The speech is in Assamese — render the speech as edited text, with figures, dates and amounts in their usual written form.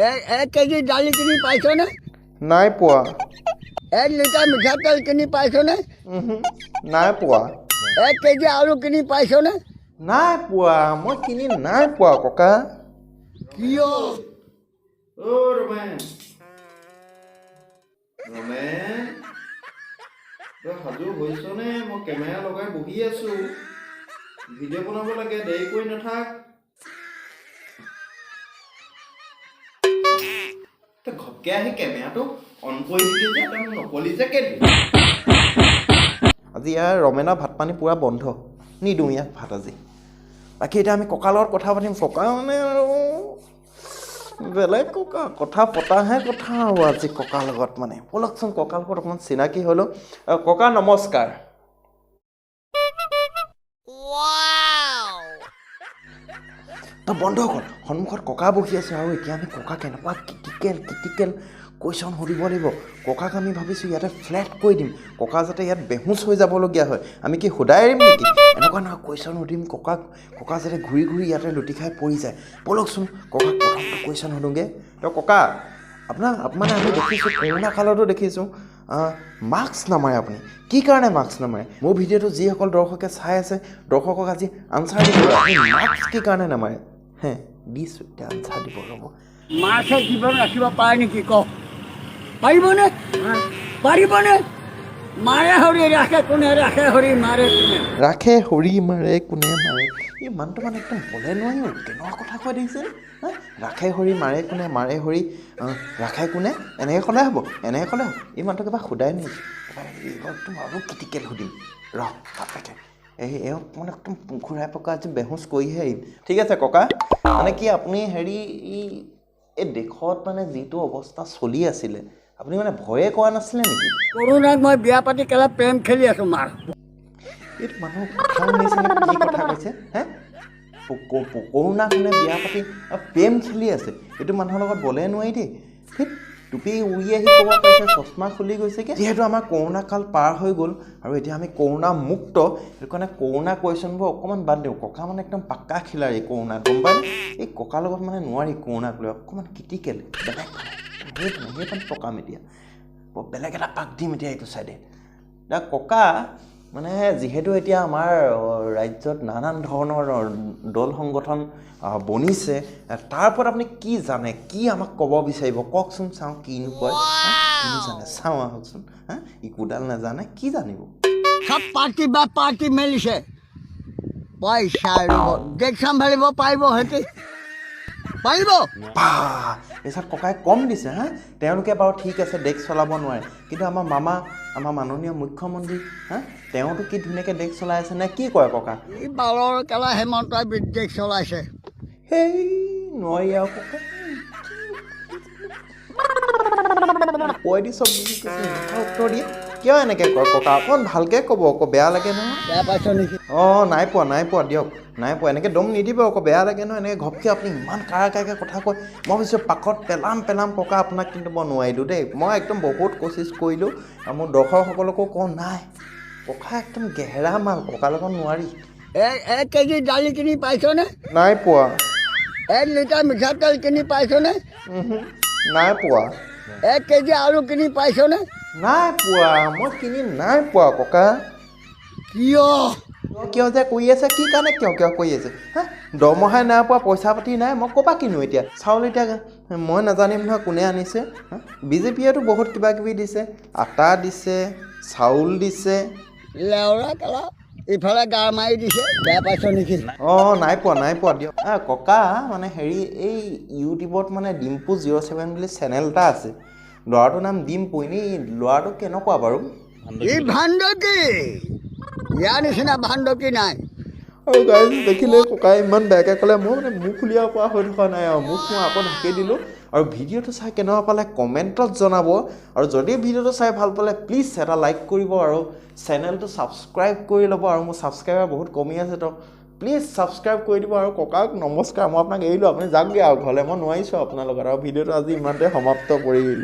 এক কেজি দালি কিনি পাইছনে? নাই পোৱা। 1 লিটাৰ মিঠাতেল কিনি পাইছনে? নাই পোৱা। 1 কেজি আলু কিনি পাইছনে? নাই পোৱা, মই কিনি নাই পোৱা ককা। কিয়? ৰমেন ৰমেন তই সাজু হৈছনে? মই কেমেৰা লগাই বহি আছো, ভিডিঅ' বনাব লাগে, দেৰি কৰি নাথাক। তই ঘপকে আহি কেমেৰাটো অন কৰি দিলি যে, তই নকলি যে কেলে? আজি ইয়াৰ ৰমেনৰ ভাত পানী পূৰা বন্ধ, নিদিওঁ ইয়াক ভাত আজি। বাকী এতিয়া আমি ককাৰ লগত কথা পাতিম। ককা মানে আৰু বেলেগ ককা, কথা পতাহে কথা হ'ব আজি ককাৰ লগত মানে। ব'লকচোন ককাৰ লগত অকণমান চিনাকি হ'লোঁ। ককা নমস্কাৰ। তই বন্ধ কৰ, সন্মুখত ককা বহি আছে আৰু এতিয়া আমি ককা কেনেকুৱা ক্ৰিটিকেল কুৱেশ্যন সুধিব লাগিব। ককাক আমি ভাবিছোঁ ইয়াতে ফ্লেট কৰি দিম, ককা যাতে ইয়াত বেহুচ হৈ যাবলগীয়া হয়। আমি কি সুধাই এৰিম নেকি? এনেকুৱা নহয়, কুৱেশ্যন সুধিম ককাক, ককা যাতে ঘূৰি ঘূৰি ইয়াতে লুটি খাই পৰি যায়। ব'লকচোন ককাক প্ৰথমটো কুৱেশ্যন সোধোগৈ। তো ককা আপোনাক মানে আমি দেখিছোঁ, কৰোণা কালতো দেখিছোঁ মাস্ক নামাৰে আপুনি। কি কাৰণে মাস্ক নামাৰে? মোৰ ভিডিঅ'টো যিসকল দৰ্শকে চাই আছে, দৰ্শকক আজি আনচাৰ দিব, আপুনি মাস্ক কি কাৰণে নামাৰে? হে দিছোঁ, এতিয়া আনচাৰ দিব ৰ'ব। মাছে জীৱন ৰাখিব পাৰে নেকি কওক? পাৰিবনে? পাৰিবনে? মাৰে হৰি ৰাখে কোনে, ৰাখে হৰি মাৰে কোনে? ৰাখে হৰি মাৰে কোনে মাৰে। এই মানুহটো মানে একদম বলে নোৱাৰি, কেনেকুৱা কথা কৈ দেখিছে। ৰাখে হৰি মাৰে কোনে, মাৰে হৰি ৰাখে কোনে, এনেকৈ ক'লে হ'ব, এনেকৈ ক'লে হ'ব। এই মানুহটো কিবা সোধাই নেকি? একদম আৰু ক্ৰিটিকেল সুধিম ৰহ বাপেকে। এওঁক মানে একদম ঘূৰাই পকা আজি বেহুচ কৰিহে আহিম। ঠিক আছে ককা, মানে কি আপুনি হেৰি এই দেশত মানে যিটো অৱস্থা চলি আছিলে, আপুনি মানে ভয়ে কৰা নাছিলে নেকি? কৰোণাক মই বিয়া পাতি কেলা প্ৰেম খেলি আছোঁ মাৰ। এইটো মানুহৰ কথা শুনিছেনে? কি কথা কৈছে হে? কৰোণা কোনে বিয়া পাতি প্ৰেম খেলি আছে, এইটো মানুহৰ লগত বলে নোৱাৰি দেই। ঠিক টুপি উৰি আহি ক'ব পাৰিছে, চশমা খুলি গৈছেগৈ। যিহেতু আমাৰ কৰোণা কাল পাৰ হৈ গ'ল আৰু এতিয়া আমি কৰোণা মুক্ত, সেইটো কাৰণে কৰোণা কুৱেশ্যনবোৰ অকণমান বাদ দিওঁ। ককা মানে একদম পাক্কা খিলাৰী কৰোণাত, গম পায়। এই ককাৰ লগত মানে নোৱাৰি কৰোণাক লৈ, অকণমান ক্ৰিটিকেল বেলেগ সেইখন পকাম এতিয়া, বেলেগ এটা পাক দিম এতিয়া এইটো চাইডে। এতিয়া ককা মানে যিহেতু এতিয়া আমাৰ ৰাজ্যত নানান ধৰণৰ দল সংগঠন বনিছে, তাৰ ওপৰত আপুনি কি জানে, কি আমাক ক'ব বিচাৰিব কওকচোন, চাওঁ কিনো কয়। কিনো জানে চাওঁ আহকচোন। একোডাল নাজানে, কি জানিব? সব পাৰ্টি বা পাৰ্টি মেলিছে, পইচা ল'ব, দেশ চম্ভালিব পাৰিব সিহঁতি? পাৰিব? এচাত ককাই কম দিছে হা। তেওঁলোকে বাৰু ঠিক আছে দেশ চলাব নোৱাৰে, কিন্তু আমাৰ মামা, আমাৰ মাননীয় মুখ্যমন্ত্ৰী তেওঁতো কি ধুনীয়াকৈ দেশ চলাই আছে নে? কি কয় ককা? এই বালৰ কেলা হেমন্তই দেশ চলাইছে। সেই নোৱাৰি আৰু ককা, কৈ দি চব বুজি কৈছে, উত্তৰ দিয়ে কিয় এনেকৈ কয় ককা? অকণ ভালকৈ ক'ব আকৌ, বেয়া লাগে নহয়। বেয়া পাইছ নেকি? নাই পোৱা দিয়ক, নাই পোৱা। এনেকৈ দম নিদিব আকৌ, বেয়া লাগে নহয়। এনেকৈ ঘপকৈ আপুনি ইমান কাৰাকাৰকৈ কথা কয়, মই ভাবিছোঁ পাকত পেলাম ককা আপোনাক, কিন্তু মই নোৱাৰিলোঁ দেই। মই একদম বহুত কোচিছ কৰিলোঁ আৰু মোৰ দৰ্শকসকলকো কওঁ নাই, ককা একদম গেহেৰা মাল, ককাৰ লগত নোৱাৰি। 1 কেজি দালি কিনি পাইছনে? নাই পোৱা। 1 লিটাৰ মিঠাতেল কিনি পাইছনে? নাই পোৱা। 1 কেজি আলু কিনি পাইছনে? নাই পোৱা, মই কিনি নাই পোৱা ককা। কিয়? কিয় যে কৰি আছে, কি কাৰণে কিয় কৰি আছে দৰমহাই নাই পোৱা, পইচা পাতি নাই, মই ক'ৰপৰা কিনো এতিয়া চাউল? এতিয়া মই নাজানিম নহয় কোনে আনিছে। বিজেপিয়েতো বহুত কিবা কিবি দিছে, আটা দিছে, চাউল দিছে। লেওৰা কেলা ইফালে গা মাৰি দিছে, বেয়া পাইছ নেকি? নাই পোৱা দিয়ক। ককা মানে হেৰি, এই ইউটিউবত মানে ডিম্পু 07 বুলি চেনেল এটা আছে, ল'ৰাটোৰ নাম ডিম্পু। এনেই ল'ৰাটো কেনেকুৱা বাৰু? ই ভাণ্ডকি, ইয়াৰ নিচিনা ভাণ্ডকি নাই। আৰু গাইজ দেখিলে ককাই ইমান বেয়াকৈ ক'লে, মই মানে মুখ উলিয়াব পৰা হৈ থকা নাই আৰু, মুখ মই আকৌ ঢাকি দিলোঁ। আৰু ভিডিঅ'টো চাই কেনেকুৱা পালে কমেণ্টত জনাব, আৰু যদি ভিডিঅ'টো চাই ভাল পালে প্লিজ এটা লাইক কৰিব আৰু চেনেলটো ছাবস্ক্ৰাইব কৰি ল'ব। আৰু মোৰ ছাবস্ক্ৰাইবাৰ বহুত কমি আছে, তো প্লিজ ছাবস্ক্ৰাইব কৰি দিব। আৰু ককাক নমস্কাৰ, মই আপোনাক এৰিলোঁ, আপুনি যাওকগৈ আৰু ঘৰলৈ, মই নোৱাৰিছোঁ আপোনাৰ লগত। আৰু ভিডিঅ'টো আজি ইমানতে সমাপ্ত কৰিলোঁ।